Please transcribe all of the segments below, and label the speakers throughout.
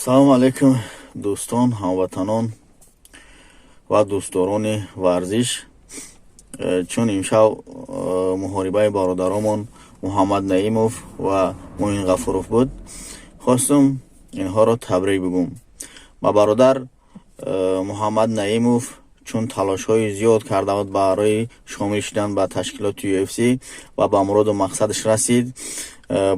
Speaker 1: салому алайкум дӯстон, ҳамватанон ва дӯстдорони варзиш. Чун имшав муҳорибаи бародаромон Муҳаммад Наимов ва Муин Ғафуров буд, хостум инҳоро табрик бигӯм. Ба бародар Муҳаммад Наимов, чун талошҳои зиёд карда буд барои шомил шудан ба ташкилоти UFC ва ба муроду мақсадаш расид,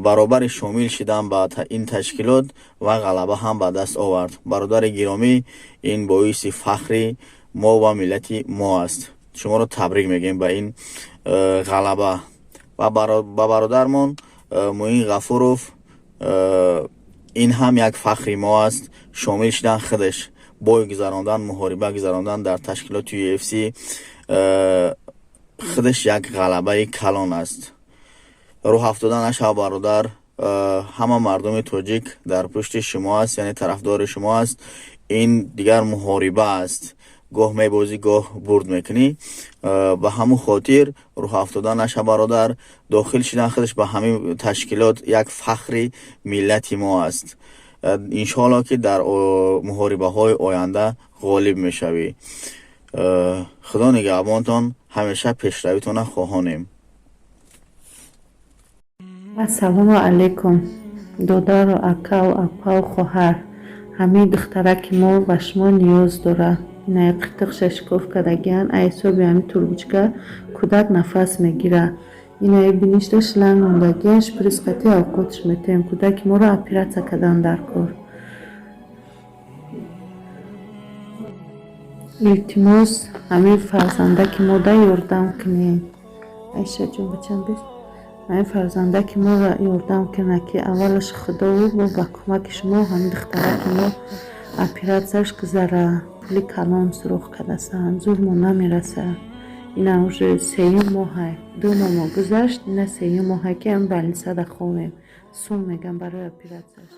Speaker 1: баробари шомил шудан ба ин ташкилот ва ғалаба ҳам ба даст овард. Бародари гиромӣ, ин боиси фахри мо ва миллати мо аст. Шуморо табрик мегӯем ба ин ғалаба. Ба бародармон Муин Ғафуров, ин ҳам як фахри мо аст. Шомил шудан худаш бой гузарондан, муҳориба гузарондан дар ташкилоти UFC худаш як ғалабаи калон аст. Рӯҳ афтодан аша бародар, ҳама мардуми тоҷик дар пушти шумо аст, яъне тарафдори шумо аст. Ин дигар муҳориба аст. Гоҳ мебозӣ, гоҳ бурд мекунӣ. Ба ҳамун хотир рӯҳ афтодан аша бародар, дохил шудан худаш ба ҳамин ташкилот як фахри миллати мо аст. Иншоалло ки дар муҳорибаҳои оянда ғолиб мешавӣ. Худо нигаҳбонтон, ҳамеша пешравитона хоҳонем.
Speaker 2: Ассалому алайкум додару акау апау хоҳар, ҳамаи духтараки мо ба шумо ниёз дорад. Инаи қитиқ шашков кардагиан айсоби ҳами турбучка кӯдак нафас мегира. Инаи биништа шланг мондагиан шприсқати овқотш метем. Кӯдаки моро оператсия кардан дар кор. Илтимос ҳамаи фарзандаки мода ёрдам кунед. Айша ҷон бачам бис. ҳамаи фарзандаки моро ёрдам кунед ки аввалаш худову ба кӯмаки шумо ҳами духтараки мо оператсияш гузара. Пули калон сурох кардасанд, зуд мо намераса. Ина уже сеюм моҳай. 2 моҳ гузашт, ина сеюм моҳай ки ам больницада хомем. Сум мегам барои оператсияш.